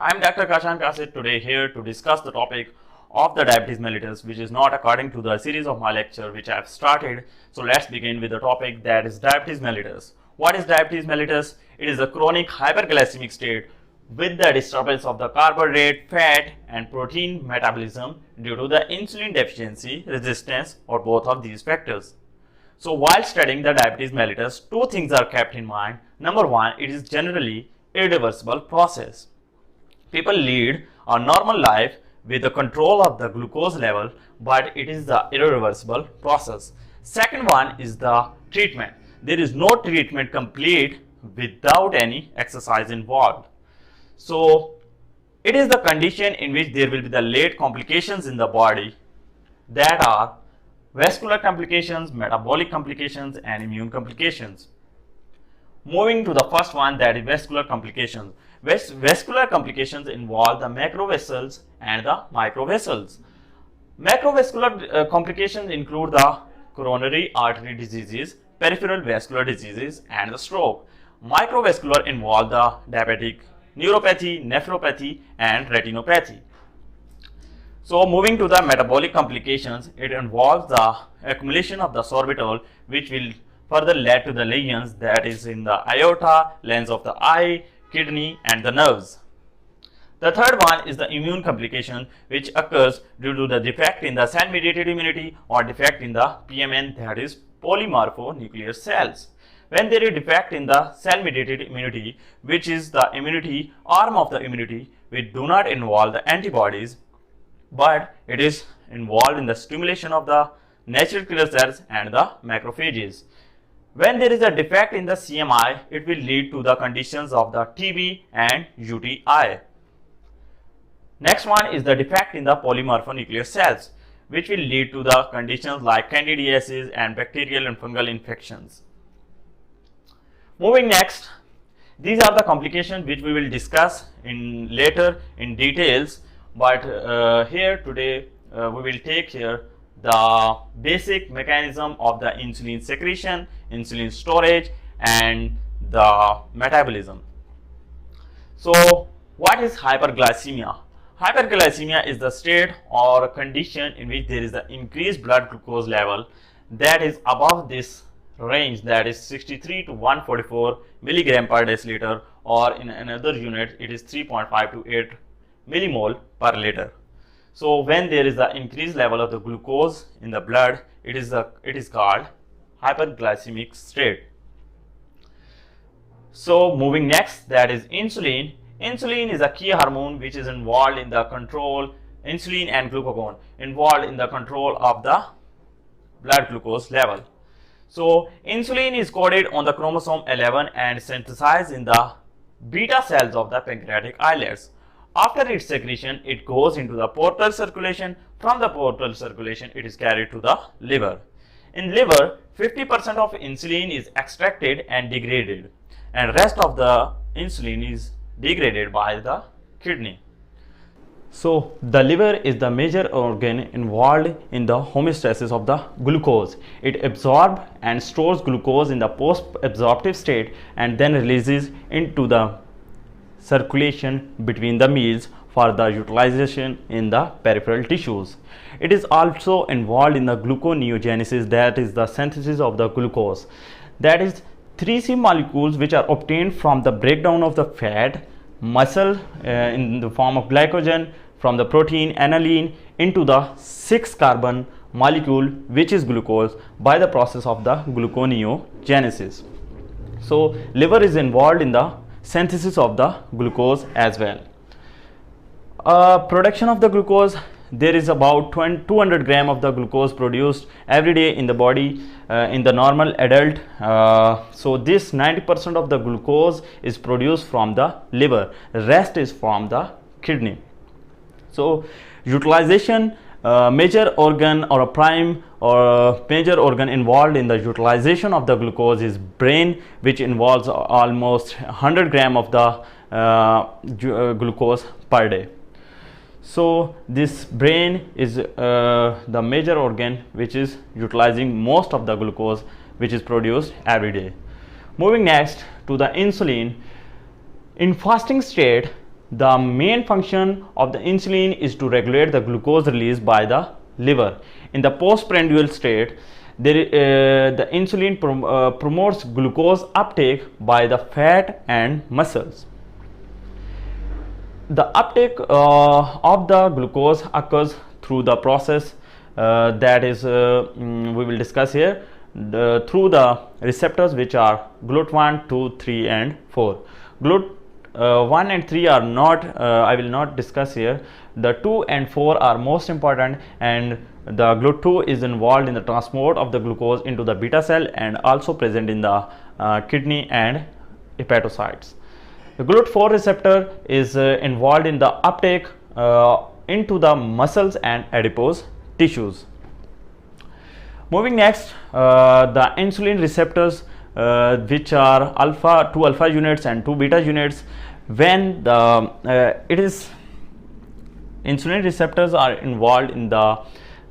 I'm Dr.KQ today here to discuss the topic of the diabetes mellitus, which is not according to the series of my lecture which I have started. So let's begin with the topic, that is diabetes mellitus. What is diabetes mellitus? It is a chronic hyperglycemic state with the disturbance of the carbohydrate, fat and protein metabolism due to the insulin deficiency, resistance, or both of these factors. So while studying the diabetes mellitus, two things are kept in mind. Number one, it is generally irreversible process. People lead a normal life with the control of the glucose level, but it is the irreversible process. Second one is the treatment. There is no treatment complete without any exercise involved. So it is the condition in which there will be the late complications in the body, that are vascular complications, metabolic complications and immune complications. Moving to the first one, that is vascular complications. Vascular complications involve the macrovessels and the microvessels. Macrovascular complications include the coronary artery diseases, peripheral vascular diseases and the stroke. Microvascular involve the diabetic neuropathy, nephropathy and retinopathy. So moving to the metabolic complications, it involves the accumulation of the sorbitol, which will further lead to the lesions, that is in the aorta, lens of the eye, kidney and the nerves. The third one is the immune complication, which occurs due to the defect in the cell mediated immunity or defect in the PMN, that is polymorphonuclear cells. When there is defect in the cell mediated immunity, which is the immunity arm of the immunity, which do not involve the antibodies, but it is involved in the stimulation of the natural killer cells and the macrophages. When there is a defect in the CMI, it will lead to the conditions of the TB and UTI. Next one is the defect in the polymorphonuclear cells, which will lead to the conditions like candidiasis and bacterial and fungal infections. Moving next, these are the complications which we will discuss later in details, but here today we will take here the basic mechanism of the insulin secretion, insulin storage and the metabolism. So what is hyperglycemia? Hyperglycemia is the state or condition in which there is the increased blood glucose level that is above this range, that is 63 to 144 milligram per deciliter, or in another unit it is 3.5 to 8 millimole per liter. So when there is the increased level of the glucose in the blood, it is called hyperglycemic state. So moving next, that is insulin. Insulin is a key hormone which is involved in the control, insulin and glucagon, involved in the control of the blood glucose level. So insulin is coded on the chromosome 11 and synthesized in the beta cells of the pancreatic islets. After its secretion, it goes into the portal circulation. From the portal circulation, it is carried to the liver. In liver, 50% of insulin is extracted and degraded, and rest of the insulin is degraded by the kidney. So the liver is the major organ involved in the homeostasis of the glucose. It absorbs and stores glucose in the post-absorptive state and then releases into the circulation between the meals for the utilization in the peripheral tissues. It is also involved in the gluconeogenesis, that is the synthesis of the glucose. That is 3C molecules which are obtained from the breakdown of the fat, muscle in the form of glycogen, from the protein aniline into the 6-carbon molecule which is glucose by the process of the gluconeogenesis. So liver is involved in the synthesis of the glucose as well. Production of the glucose, there is about 200 gram of the glucose produced every day in the body in the normal adult. So this 90% of the glucose is produced from the liver, rest is from the kidney. So utilization, major organ or a prime or major organ involved in the utilization of the glucose is brain, which involves almost 100 gram of the glucose per day. So this brain is the major organ which is utilizing most of the glucose which is produced every day. Moving next to the insulin. In fasting state, the main function of the insulin is to regulate the glucose release by the liver. In the postprandial state, the insulin promotes glucose uptake by the fat and muscles. The uptake of the glucose occurs through the process that is we will discuss here through the receptors, which are GLUT1, 2, 3 and 4. GLUT1 and 3 are not I will not discuss here. The 2 and 4 are most important, and the GLUT2 is involved in the transport of the glucose into the beta cell and also present in the kidney and hepatocytes. The GLUT4 receptor is involved in the uptake into the muscles and adipose tissues. Moving next, the insulin receptors, which are two alpha units and 2 beta units. When insulin receptors are involved in the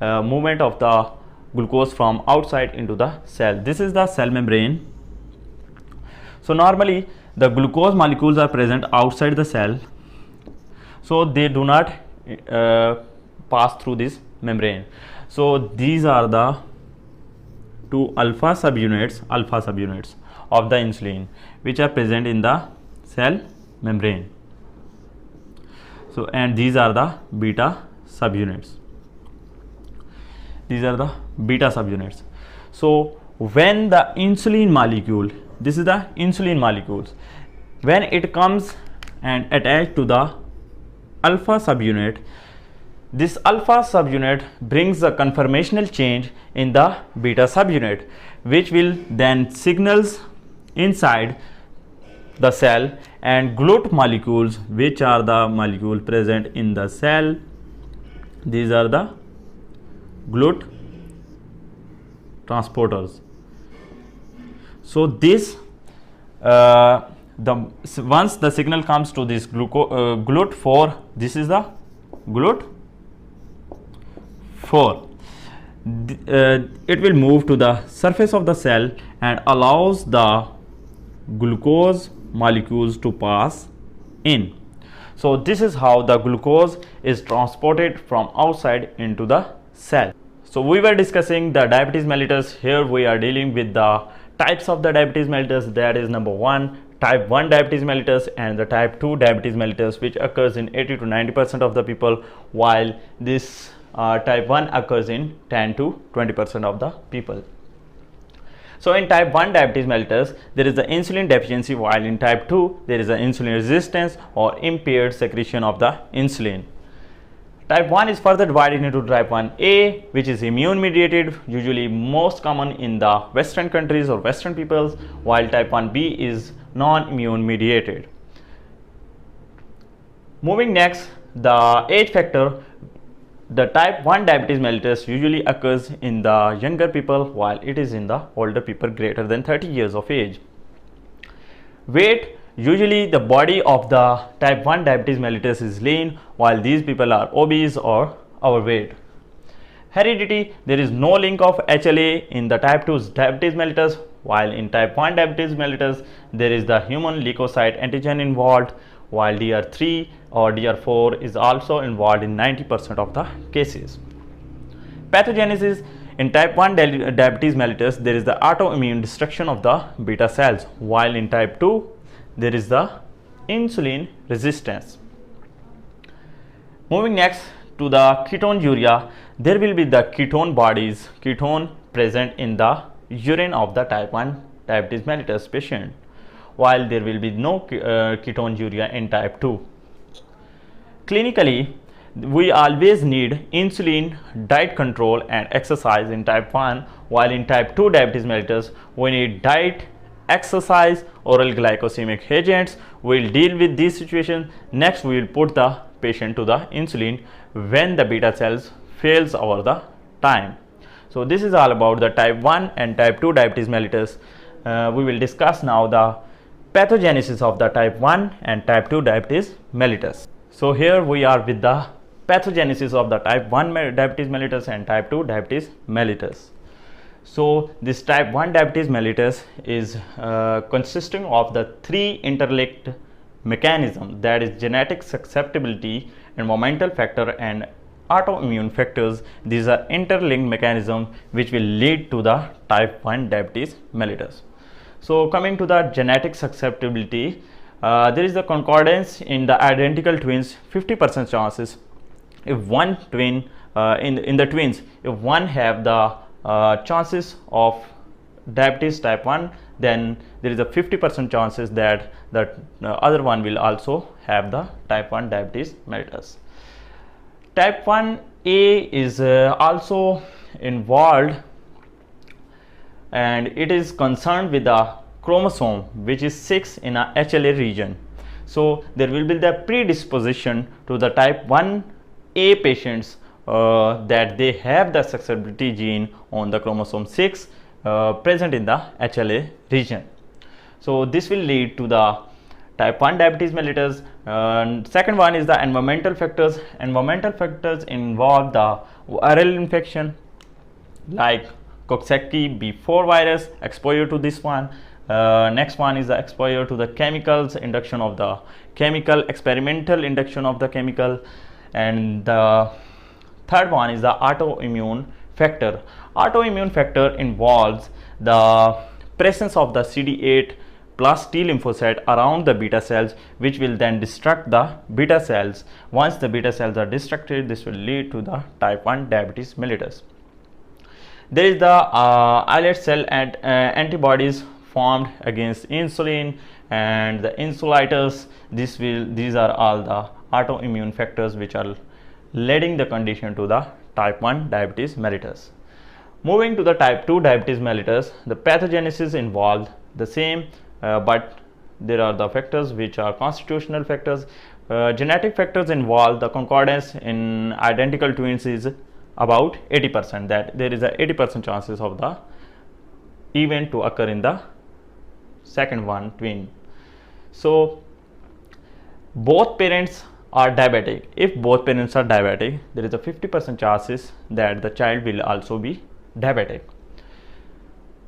movement of the glucose from outside into the cell. This is the cell membrane. So normally the glucose molecules are present outside the cell, so they do not pass through this membrane. So these are the 2 alpha subunits of the insulin, which are present in the cell membrane. So, and these are the beta subunits. So when the insulin molecule, this is the insulin molecules, when it comes and attached to the alpha subunit, this alpha subunit brings a conformational change in the beta subunit, which will then signals inside the cell, and GLUT molecules, which are the molecule present in the cell, these are the GLUT transporters. So this once the signal comes to this GLUT4, this is the GLUT4, it will move to the surface of the cell and allows the glucose molecules to pass in. So this is how the glucose is transported from outside into the cell. So we were discussing the diabetes mellitus. Here we are dealing with the types of the diabetes mellitus, that is number 1, type 1 diabetes mellitus, and the type 2 diabetes mellitus, which occurs in 80 to 90% of the people, while this type 1 occurs in 10 to 20% of the people. So in type 1 diabetes mellitus, there is the insulin deficiency, while in type 2 there is the insulin resistance or impaired secretion of the insulin. Type 1 is further divided into type 1A, which is immune mediated, usually most common in the Western countries or Western peoples, while type 1B is non-immune mediated. Moving next, the age factor. The type 1 diabetes mellitus usually occurs in the younger people, while it is in the older people greater than 30 years of age. Weight. Usually the body of the type 1 diabetes mellitus is lean, while these people are obese or overweight. Heredity. There is no link of HLA in the type 2 diabetes mellitus, while in type 1 diabetes mellitus there is the human leukocyte antigen involved, while DR3 or DR4 is also involved in 90% of the cases. Pathogenesis. In type 1 diabetes mellitus, there is the autoimmune destruction of the beta cells, while in type 2 there is the insulin resistance. Moving next to the ketonuria, there will be the ketone bodies, ketone present in the urine of the type 1 diabetes mellitus patient, while there will be no ketonuria in type 2. Clinically, we always need insulin, diet control and exercise in type 1, while in type 2 diabetes mellitus we need diet, exercise, oral glycosemic agents. We will deal with these situations. Next, we will put the patient to the insulin when the beta cells fails over the time. So this is all about the type 1 and type 2 diabetes mellitus. We will discuss now the pathogenesis of the type 1 and type 2 diabetes mellitus. So here we are with the pathogenesis of the type 1 diabetes mellitus and type 2 diabetes mellitus. So this type 1 diabetes mellitus is consisting of the 3 interlinked mechanism, that is genetic susceptibility, environmental factor and autoimmune factors. These are interlinked mechanisms which will lead to the type 1 diabetes mellitus. So coming to the genetic susceptibility, there is a concordance in the identical twins, 50% chances. If one twin in the twins, if one have the chances of diabetes type 1, then there is a 50% chances that the other one will also have the type 1 diabetes mellitus. Type 1A is also involved, and it is concerned with the chromosome which is 6 in a HLA region. So there will be the predisposition to the type 1A patients that they have the susceptibility gene on the chromosome 6 present in the HLA region. So this will lead to the type 1 diabetes mellitus. Second one is the environmental factors. Environmental factors involve the viral infection like Coxsackie B4 virus, exposure to this one. Next one is the exposure to the chemicals, induction of the chemical, experimental induction of the chemical. And the third one is the autoimmune factor. Autoimmune factor involves the presence of the CD8 plus T lymphocyte around the beta cells, which will then destruct the beta cells. Once the beta cells are destructed, this will lead to the type 1 diabetes mellitus. There is the islet cell and antibodies formed against insulin and the insulitis. These are all the autoimmune factors which are leading the condition to the type 1 diabetes mellitus. Moving to the type 2 diabetes mellitus, the pathogenesis involved the same, but there are the factors which are constitutional factors. Genetic factors involve the concordance in identical twins is about 80%, that there is a 80% chances of the event to occur in the second one twin. So both parents are diabetic. If both parents are diabetic, there is a 50% chances that the child will also be diabetic.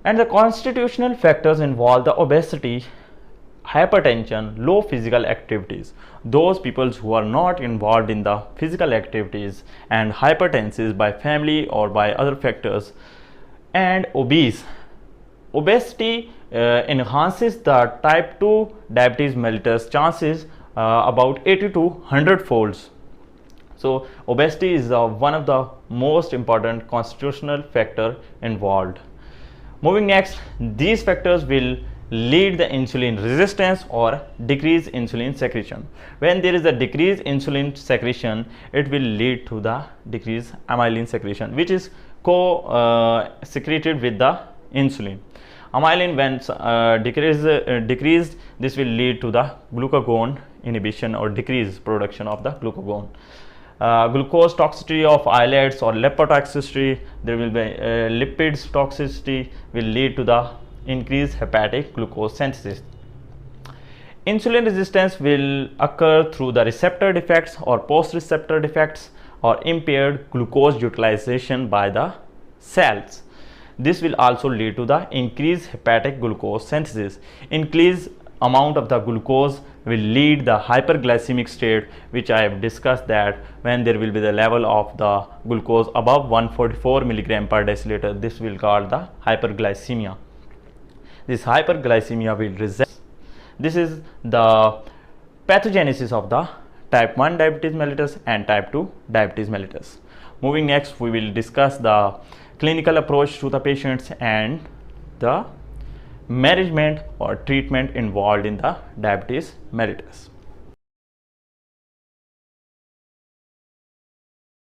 And the constitutional factors involve the obesity, hypertension, low physical activities. Those people who are not involved in the physical activities and hypertensive by family or by other factors, and obese. Obesity enhances the type 2 diabetes mellitus chances about 80 to 100 folds. So obesity is one of the most important constitutional factor involved. Moving next, these factors will lead the insulin resistance or decrease insulin secretion. When there is a decreased insulin secretion, it will lead to the decreased amylin secretion, which is secreted with the insulin. Amylin, when decreased, this will lead to the glucagon inhibition or decreased production of the glucagon. Glucose toxicity of islets or lipotoxicity, there will be lipids toxicity will lead to the increased hepatic glucose synthesis. Insulin resistance will occur through the receptor defects or post-receptor defects or impaired glucose utilization by the cells. This will also lead to the increased hepatic glucose synthesis. Increased amount of the glucose will lead the hyperglycemic state, which I have discussed, that when there will be the level of the glucose above 144 milligram per deciliter, this will call the hyperglycemia. This hyperglycemia will result. This is the pathogenesis of the type 1 diabetes mellitus and type 2 diabetes mellitus. Moving next, we will discuss the clinical approach to the patients and the management or treatment involved in the diabetes mellitus.